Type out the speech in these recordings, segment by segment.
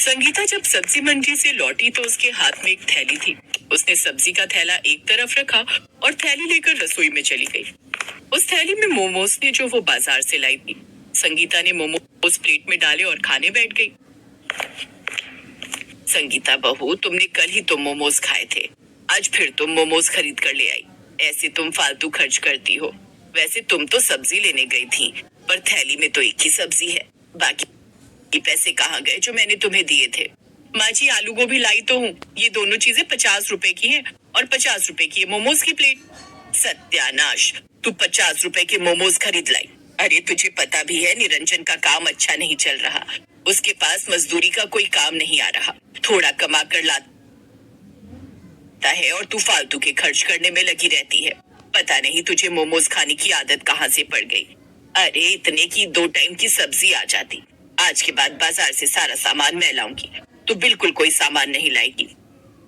संगीता जब सब्जी मंडी से लौटी तो उसके हाथ में एक थैली थी। उसने सब्जी का थैला एक तरफ रखा और थैली लेकर रसोई में चली गई। उस थैली में मोमोज थे जो वो बाजार से लाई थी। संगीता ने मोमोज प्लेट में डाले और खाने बैठ गई। संगीता बहू, तुमने कल ही तो मोमोज खाए थे, आज फिर तुम मोमोज खरीद कर ले आई। ऐसे तुम फालतू खर्च करती हो। वैसे तुम तो सब्जी लेने गई थी, पर थैली में तो एक ही सब्जी है। बाकी पैसे कहाँ गए जो मैंने तुम्हें दिए थे? माँ जी, आलू गोभी लाई तो हूँ। ये दोनों चीजें 50 रुपए की हैं और 50 रुपए की है मोमोज की प्लेट। सत्यानाश, तू 50 रुपए के मोमोज खरीद लाई। अरे तुझे पता भी है निरंजन का काम अच्छा नहीं चल रहा। उसके पास मजदूरी का कोई काम नहीं आ रहा। थोड़ा कमा कर लाता है और तू फालतू के खर्च करने में लगी रहती है। पता नहीं तुझे मोमोज खाने की आदत कहाँ से पड़ गई। अरे इतने की 2 टाइम की सब्जी आ जाती। आज के बाद बाजार से सारा सामान मैं लाऊंगी। तू बिल्कुल कोई सामान नहीं लाएगी।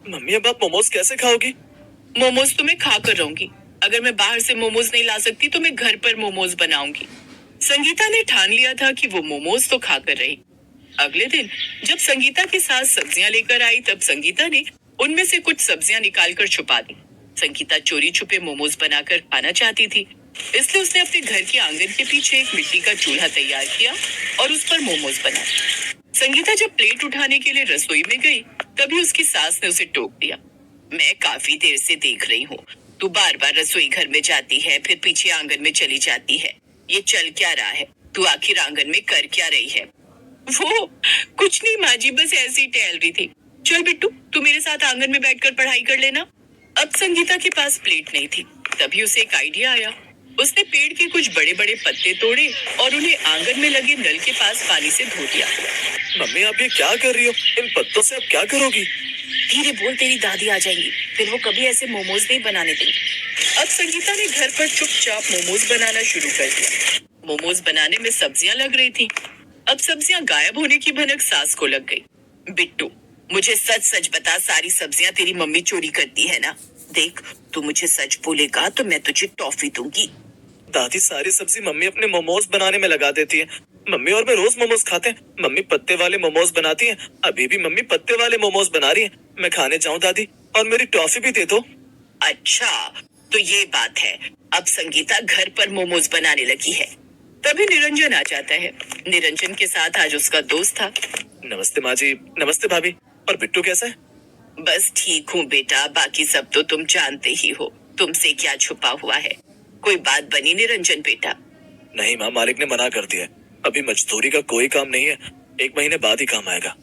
मम्मी, अब आप मोमोज कैसे खाओगी? मोमोज तो मैं खा कर रहूंगी। अगर मैं बाहर से मोमोज नहीं ला सकती तो मैं घर पर मोमोज बनाऊंगी। संगीता ने ठान लिया था कि वो मोमोज तो खा कर रही। अगले दिन जब संगीता के साथ सब्जियां लेकर आई तब संगीता ने उनमें से कुछ सब्जियां निकाल कर छुपा दी। संगीता चोरी छुपे मोमोज बनाकर खाना चाहती थी, इसलिए उसने अपने घर के आंगन के पीछे एक मिट्टी का चूल्हा तैयार किया और उस पर मोमोज बनाए। संगीता जब प्लेट उठाने के लिए रसोई में गई तभी उसकी सास ने उसे टोक दिया। मैं काफी देर से देख रही हूँ, तू बार बार रसोई घर में जाती है, फिर पीछे आंगन में चली जाती है। ये चल क्या रहा है? तू आखिर आंगन में कर क्या रही है? वो कुछ नहीं माँ जी, बस ऐसे ही टहल रही थी। चल बिट्टू, तू मेरे साथ आंगन में बैठकर पढ़ाई कर लेना। अब संगीता के पास प्लेट नहीं थी, तभी उसे एक आइडिया आया। उसने पेड़ के कुछ बड़े बड़े पत्ते तोड़े और उन्हें आंगन में लगे नल के पास पानी से धो दिया। मम्मी, आप ये क्या कर रही हो? इन पत्तों से आप क्या करोगी? धीरे बोल, तेरी दादी आ जाएंगी, फिर वो कभी ऐसे मोमोज नहीं बनाने देंगी। अब संगीता ने घर पर चुपचाप मोमोज बनाना शुरू कर दिया। मोमोज बनाने में सब्जियां लग रही थी। अब सब्जियां गायब होने की भनक सास को लग गई। बिट्टू, मुझे सच सच बता, सारी सब्जियां तेरी मम्मी चोरी करती है ना? देख, तू मुझे सच बोलेगा तो मैं तुझे टॉफी दूंगी। दादी, सारी सब्जी मम्मी अपने मोमोज बनाने में लगा देती है। मम्मी और मैं रोज मोमोज खाते हैं। मम्मी पत्ते वाले मोमोज बनाती हैं। अभी भी मम्मी पत्ते वाले मोमोज बना रही है। मैं खाने जाऊं दादी? और मेरी टॉफी भी दे दो। अच्छा, तो ये बात है। अब संगीता घर पर मोमोज बनाने लगी है। तभी निरंजन आ जाता है। निरंजन के साथ आज उसका दोस्त था। नमस्ते माँ जी। नमस्ते भाभी। और बिट्टू कैसा है? बस ठीक हूँ बेटा, बाकी सब तो तुम जानते ही हो। तुमसे क्या छुपा हुआ है? कोई बात बनी निरंजन बेटा? नहीं माँ, मालिक ने मना कर दिया। अभी मजदूरी का कोई काम नहीं है, 1 महीने बाद ही काम आएगा।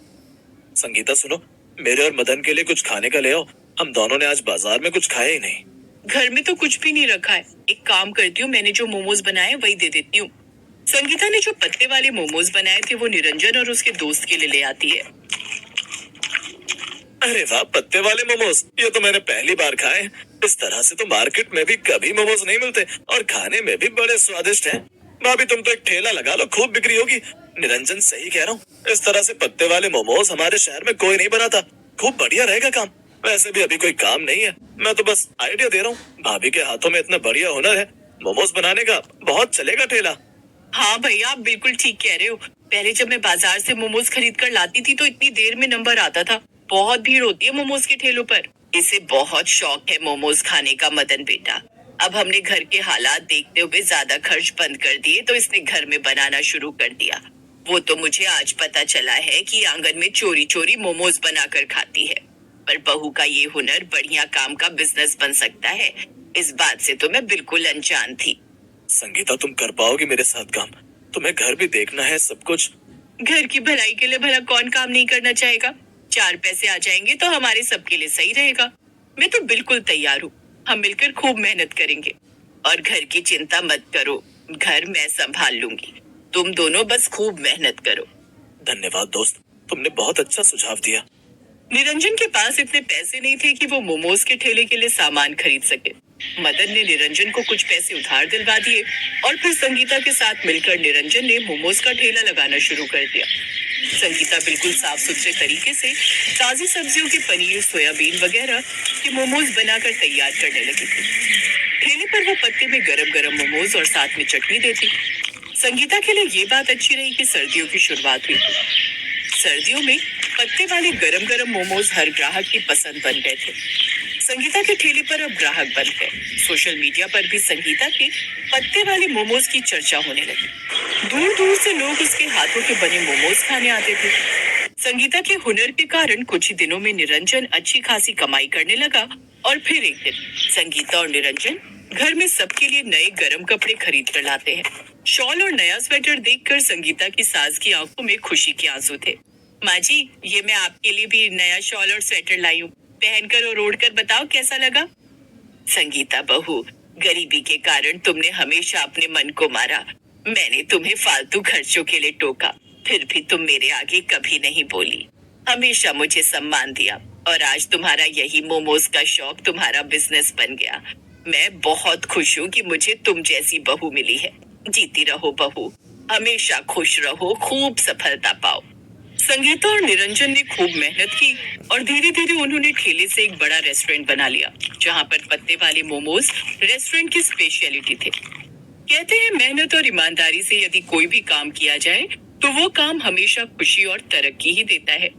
संगीता सुनो, मेरे और मदन के लिए कुछ खाने का ले आओ। हम दोनों ने आज बाजार में कुछ खाया ही नहीं। घर में तो कुछ भी नहीं रखा है। एक काम करती हूँ, मैंने जो मोमोज बनाए वही दे देती हूँ। संगीता ने जो पत्ते वाले मोमोज बनाए थे वो निरंजन और उसके दोस्त के लिए ले आती है। अरे वाह, पत्ते वाले मोमोज, ये तो मैंने पहली बार खाए। इस तरह से तो मार्केट में भी कभी मोमोज नहीं मिलते और खाने में भी बड़े स्वादिष्ट हैं। भाभी, तुम तो एक ठेला लगा लो, खूब बिक्री होगी। निरंजन सही कह रहा हूँ, इस तरह से पत्ते वाले मोमोज हमारे शहर में कोई नहीं बनाता। खूब बढ़िया रहेगा काम। वैसे भी अभी कोई काम नहीं है, मैं तो बस आइडिया दे रहा हूँ। भाभी के हाथों में इतना बढ़िया हुनर है, मोमोज बनाने का बहुत चलेगा ठेला। हाँ भैया, आप बिल्कुल ठीक कह रहे हो। पहले जब मैं बाजार से मोमोज खरीद कर लाती थी तो इतनी देर में नंबर आता था। बहुत भीड़ होती है मोमोज के ठेलों पर। इसे बहुत शौक है मोमोज खाने का मदन बेटा। अब हमने घर के हालात देखते हुए ज्यादा खर्च बंद कर दिए तो इसने घर में बनाना शुरू कर दिया। वो तो मुझे आज पता चला है कि आंगन में चोरी चोरी मोमोज बनाकर खाती है, पर बहू का ये हुनर बढ़िया काम का बिजनेस बन सकता है, इस बात से तो मैं बिल्कुल अनजान थी। संगीता, तुम कर पाओगी मेरे साथ काम? तुम्हें घर भी देखना है, सब कुछ। घर की भलाई के लिए भला कौन काम नहीं करना चाहेगा? 4 पैसे आ जाएंगे तो हमारे सबके लिए सही रहेगा। मैं तो बिल्कुल तैयार हूँ। हम मिलकर खूब मेहनत करेंगे और घर की चिंता मत करो, घर मैं संभाल लूंगी। तुम दोनों बस खूब मेहनत करो। धन्यवाद दोस्त, तुमने बहुत अच्छा सुझाव दिया। निरंजन के पास इतने पैसे नहीं थे कि वो मोमोज के ठेले के लिए सामान खरीद सके। मदन ने निरंजन को कुछ पैसे उधार दिलवा दिए और फिर संगीता के साथ मिलकर निरंजन ने मोमोज का ठेला लगाना शुरू कर दिया। संगीता बिल्कुल साफ सुथरे तरीके से ताजी सब्जियों के पनीर, सोयाबीन वगैरह के मोमोज बनाकर तैयार करने लगी थी। ठेले पर वो पत्ते में गरम गरम मोमोज और साथ में चटनी देती। संगीता के लिए ये बात अच्छी रही कि सर्दियों की शुरुआत हुई थी। सर्दियों में पत्ते वाले गरम गरम मोमोज हर ग्राहक की पसंद बन गए थे। संगीता के ठेले पर अब ग्राहक बन गए। सोशल मीडिया पर भी संगीता के पत्ते वाले मोमोज की चर्चा होने लगी। दूर दूर से लोग उसके हाथों के बने मोमोज खाने आते थे। संगीता के हुनर के कारण कुछ ही दिनों में निरंजन अच्छी खासी कमाई करने लगा और फिर एक दिन संगीता और निरंजन घर में सबके लिए नए गरम कपड़े खरीद कर लाते हैं। शॉल और नया स्वेटर देखकर संगीता की सास की आंखों में खुशी के आंसू थे। माँ जी, ये मैं आपके लिए भी नया शॉल और स्वेटर लाई हूँ, पहनकर और ओढ़कर बताओ कैसा लगा। संगीता बहू, गरीबी के कारण तुमने हमेशा अपने मन को मारा। मैंने तुम्हें फालतू खर्चों के लिए टोका, फिर भी तुम मेरे आगे कभी नहीं बोली, हमेशा मुझे सम्मान दिया और आज तुम्हारा यही मोमोज का शौक तुम्हारा बिजनेस बन गया। मैं बहुत खुश हूँ कि मुझे तुम जैसी बहू मिली है। जीती रहो बहू, हमेशा खुश रहो, खूब सफलता पाओ। संगीता और निरंजन ने खूब मेहनत की और धीरे धीरे उन्होंने ठेले से एक बड़ा रेस्टोरेंट बना लिया, जहाँ पर पत्ते वाले मोमोज रेस्टोरेंट की स्पेशलिटी थे। कहते हैं मेहनत और ईमानदारी से यदि कोई भी काम किया जाए तो वो काम हमेशा खुशी और तरक्की ही देता है।